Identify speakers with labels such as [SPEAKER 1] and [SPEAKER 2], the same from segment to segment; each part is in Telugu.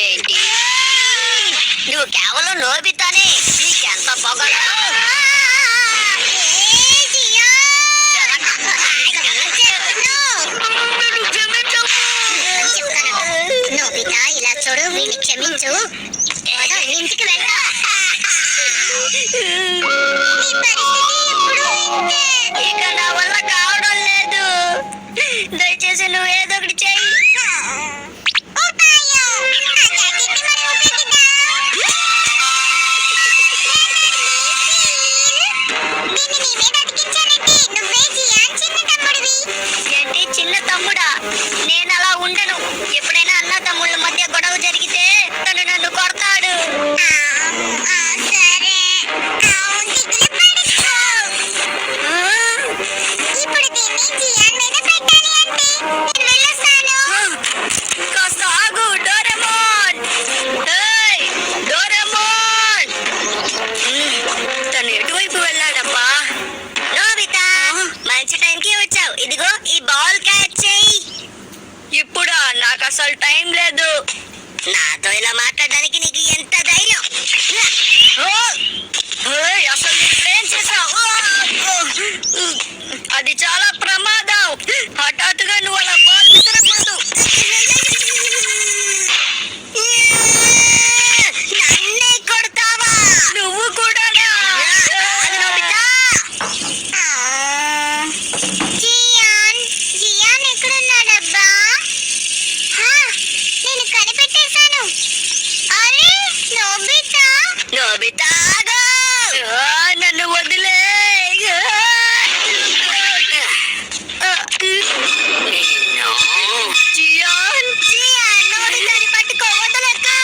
[SPEAKER 1] ఏంటి నువ్వు కేవలం నోబితానే, నీకెంత పొగరు. నోబితా ఇలా చూడు, వీడిని క్షమించు, ఇంటికి వెళ్తా. ఇక నా వల్ల కావడం లేదు, దయచేసి నువ్వు ఏదో ఒకటి చెయ్యి. ఏంటి చిన్న తమ్ముడా? నేను అలా ఉండను. ఎప్పుడైనా అన్న తమ్ముళ్ళ మధ్య గొడవ జరిగితే తను నన్ను కొడతాడు. కాస్త ఆగు డోరేమోన్. డోరేమోన్ తను ఎటువైపు వెళ్ళాడబ్బా? నోబితా మంచి టైంకి వచ్చావు. ఇదిగో ఈ బాల్ క్యాచ్ చేయి. ఇప్పుడా? నాకు అసలు టైం లేదు. నాతో ఇలా మాట్లాడడానికి నీకు ఎంత ధైర్యం? అసలు నువ్వేం చేసావు? అది చాలా ప్రమాదం. హఠాత్తుగా నువ్వు అలా బాల్ విసరకూడదు. నన్నే కొడతావా? నువ్వు కూడా. జియాన్ ఎక్కడున్నాడబ్బా? నేను కనిపెట్టేశాను. అరే నోబితా, నోబితా నన్ను వదిలే. జియాన్ నోబితాని పట్టుకో, వదలకు.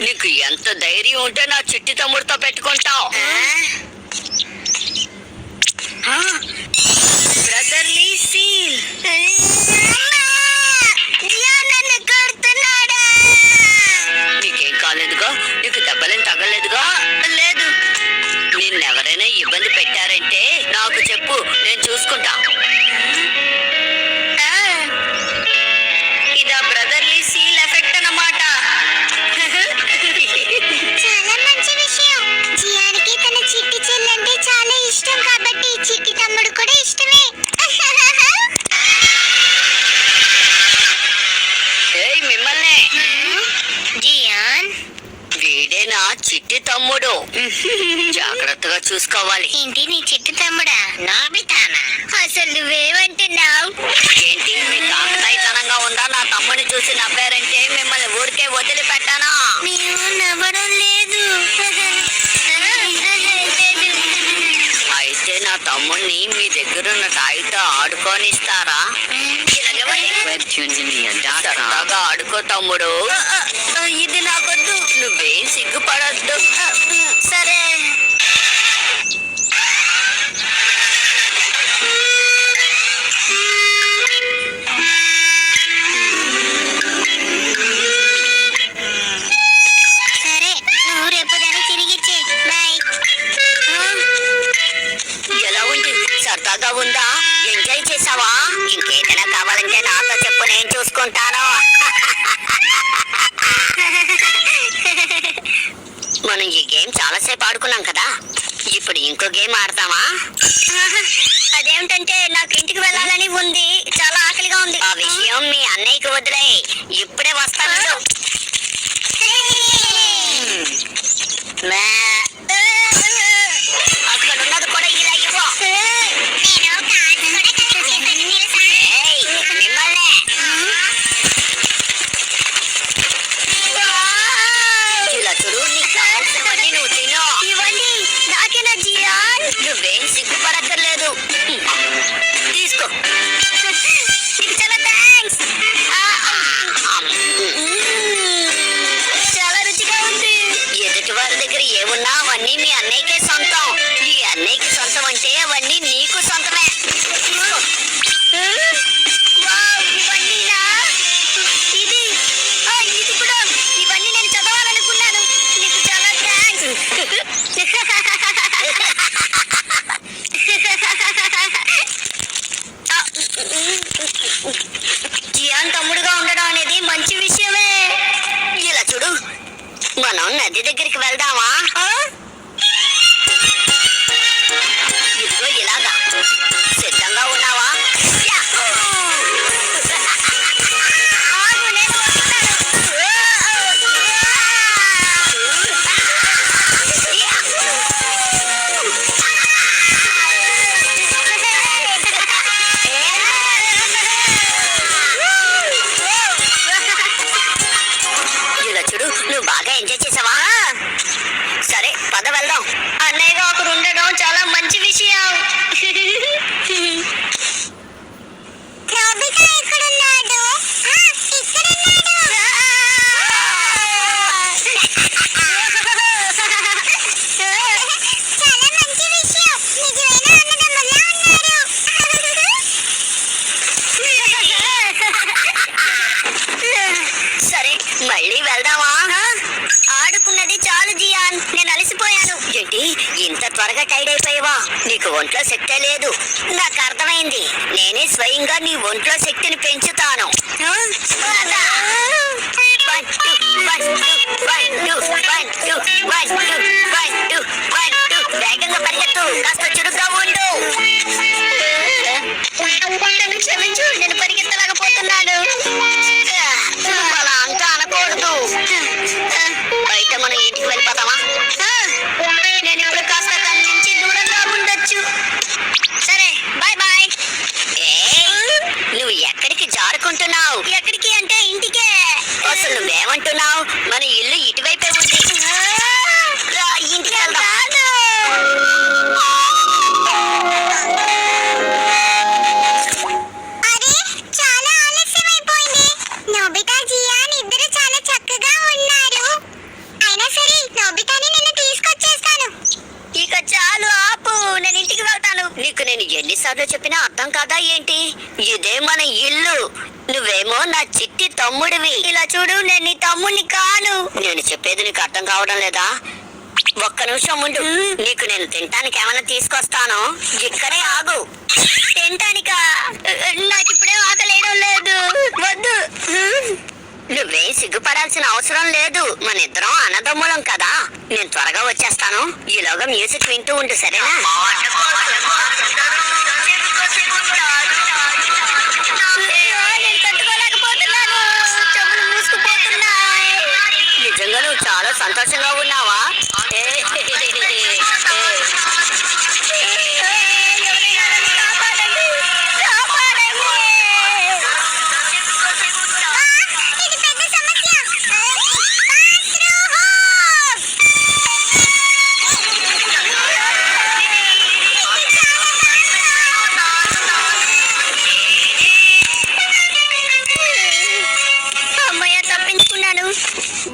[SPEAKER 1] నీకు ఎంత ధైర్యం ఉంటే నా చిట్టి తమ్ముడితో పెట్టుకుంటావు? Brotherly seal. నన్ను కొడుతున్నాడా? నీకేం కాలేదుగా? నీకు దెబ్బలేం తగలేదుగా? లేదు. నిన్నెవరైనా ఇబ్బంది పెట్టారంటే నాకు చెప్పు, నేను చూసుకుంటా. ఇదా బ్రదర్లీ సీల్ ఎఫెక్ట్ అన్నమాట. చాలా మంచి విషయం. జియానికి తన చిట్టి చెల్లంటే చాలా ఇష్టం కాబట్టి చిట్టి తమ్ముడు కూడా ఇష్టమే. ఏయ్ మిమ్మల్ని. జియాన్ వీడే నా చిట్టి తమ్ముడు, జాగ్రత్తగా చూసుకోవాలి. ఏంటి నీ చిట్టి తమ్ముడా? నోబితానా? అసలు నువ్వేమంటున్నావు? ఏంటి మీకు ఆకతాయితనంగా ఉందా? నా తమ్ముడిని చూసి నవ్వారంటే మిమ్మల్ని ఊరికే వదిలిపెట్టానా? మేము నవ్వడం లేదు. అయితే నా తమ్ముడిని మీ దగ్గరున్న టాయ్తో ఆడుకోనిస్తారా? సరదాగా ఆడుకో తమ్ముడు. ఇది నాకొద్దు. నువ్వేం సిగ్గుపడొద్దు. సరే. సరే నువ్వు రేపు దాన్ని తిరిగిచ్చే. బాయ్. ఎలా ఉంది? సరదాగా ఉందా? ఎంజాయ్ చేసావా? ఇంకేదైనా కావాలంటే నాతో చెప్పు, నేను చూసుకుంటాను. మనం ఈ గేమ్ చాలాసేపు ఆడుకున్నాం కదా, ఇప్పుడు ఇంకో గేమ్ ఆడతామా? అదేమిటంటే నాకు ఇంటికి వెళ్ళాలని ఉంది, చాలా ఆకలిగా ఉంది. ఆ విషయం మీ అన్నయ్యకి వదిలే, ఇప్పుడే వస్తాను. అక్కడ ఉన్నది కూడా ఇలా ఇవ్వు. మిమ్మల్ని ఇలా చూడు, నీకు కావాల్సినవన్నీ నువ్వు తిను. ఇవ్వండి. నాకేనా జియాన్? నువ్వేం సిగ్గుపడక్కర్లేదు, తీసుకో. నీకు చాలా థ్యాంక్స్. చాలా రుచిగా ఉంది. ఎదుటి వారి దగ్గర ఏమున్నా అవన్నీ మీ అన్నయ్యకే సొంతం. ఈ అన్నయ్యకి సొంతం అంటే అవన్నీ నీకు సొంతమే. ఇది కూడా. ఇవన్నీ నేను చదవాలనుకున్నాను. నీకు చాలా థ్యాంక్స్. ఏంటి ఇంత త్వరగా టైడ్ అయిపోయావా? నీకు ఒంట్లో శక్తే లేదు. నాకు అర్థమైంది. నేనే స్వయంగా నీ ఒంట్లో శక్తిని పెంచుతాను. వేగంగా పరిగెత్తు, కాస్త చురుగ్గా ఉండు. నన్ను క్షమించు, నేను పరిగెత్తలేకపోతున్నాను. నువ్వు అలా అంతా అనకూడదు. బయట మనం ఇంటికి వెళ్ళిపోతామా? నేను ఇప్పుడు కాస్త దాని నుంచి దూరంగా ఉండొచ్చు. సరే, బాయ్ బాయ్. నువ్వు ఎక్కడికి జారుకుంటున్నావు? ఎక్కడికి అంటే ఇంటికే. అసలు నువ్వేమంటున్నావు? మన ఇల్లు ఇటువైపే ఉంది. రా, ఇంటికి వెళ్దాం. ఇక చాలు, ఆపు. నేను ఇంటికి వెళ్తాను. నీకు నేను ఎన్నిసార్లు చెప్పినా అర్థం కాదా ఏంటి? ఇదే మన ఇల్లు. నువ్వేమో నా చిట్టి తమ్ముడివి. ఇలా చూడు, నేను నీ తమ్ముడిని కాను. నేను చెప్పేది నీకు అర్థం కావడం లేదా? ఒక్క నిమిషం ఉండు. నీకు నేను తినటానికి ఏమైనా తీసుకొస్తాను. ఇక్కడే ఆగు. తినటానికా? నాకు ఇప్పుడే ఆకలేయడం లేదు. వద్దు. నువ్వేం సిగ్గుపడాల్సిన అవసరం లేదు. మన ఇద్దరం అన్నదమ్ములం కదా. నేను త్వరగా వచ్చేస్తాను. ఈలోగా మ్యూజిక్ వింటూ ఉండు, సరేనా? నిజంగా నువ్వు చాలా సంతోషంగా ఉన్నావా?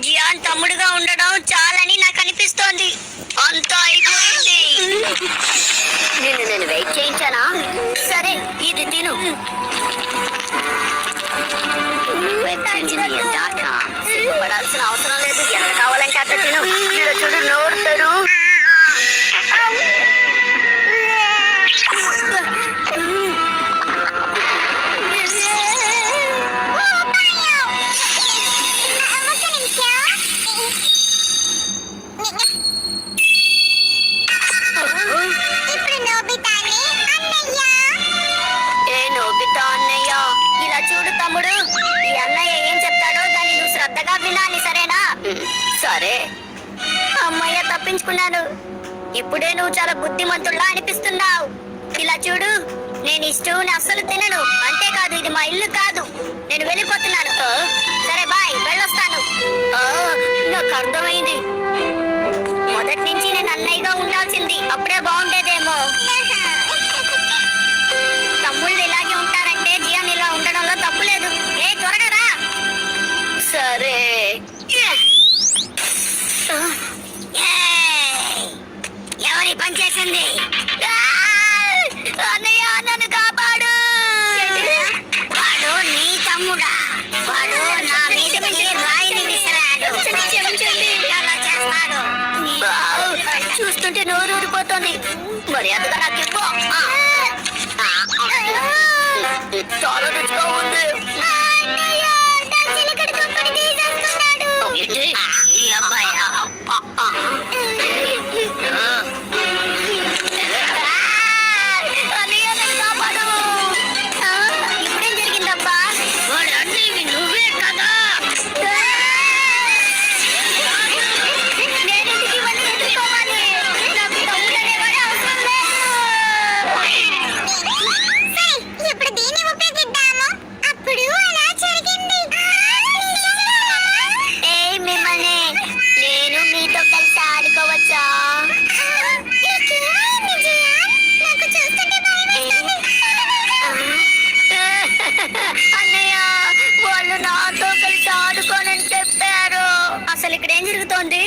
[SPEAKER 1] జియాన్ తమ్ముడుగా ఉండడం చాలని నాకు అనిపిస్తోంది. అంతా అయిపోయింది. నేను వెయిట్ చేయించానా? సరే, ఇది తిను. పడాల్సిన అవసరం లేదు. ఎంత కావాలంటే అంత తిను. చూడు, నోరు తెరు. ఇలా చూడు తమ్ముడు, ఈ అన్నయ్య ఏం చెప్తాడో దాన్ని నువ్వు శ్రద్ధగా వినాలి, సరేనా? సరే. అమ్మయ్య, తప్పించుకున్నాను. ఇప్పుడే నువ్వు చాలా బుద్ధిమంతుల్లా అనిపిస్తున్నావు. ఇలా చూడు, నేను ఈ స్టూని అస్సలు తినను. అంతేకాదు, ఇది మా ఇల్లు కాదు. నేను వెళ్ళిపోతున్నాను. సరే, బాయ్, వెళ్ళొస్తాను. నాకు అర్థమైంది. మొదటి నుంచి నేను అన్నయ్యగా ఉండాల్సింది. అప్పుడే బాగుండేదేమో. తమ్ముళ్ళు ఇలాగే ఉంటారంటే జియాన్ ఇలా ఉండడంలో తప్పులేదు. త్వరగా రా. సరే. ఎవరి పని చేసింది? అన్నయ్య, నన్ను కాపాడు. వాడు నీ తమ్ముడా? వాడు నా మీదకి రాయిని విసిరాడు. అలా చేస్తాడు. చూస్తుంటే నోరు ఊరిపోతుంది. మర్యాదగా నాకు ఇవ్వు. చాలా రుచిగా ఉంది. ఈ అబ్బాయి ఇప్పుడేం జరిగిందబ్బా? వాడు నువ్వే కదా. నేను ఇవన్నీ ఎదుర్కోవాలి. నాకు తమ్ముడు అనేవాడే అవసరం లేదు. ఇప్పుడు దీన్ని ఉపయోగిద్దాము. అప్పుడు అలా జరిగింది. మిమ్మల్ని నేను మీతో కలిసి ఆడుకోవచ్చా? అన్నయ్య, వాళ్ళు నాతో కలిసి ఆడుకోనని చెప్పారు. అసలు ఇక్కడ ఏం జరుగుతోంది?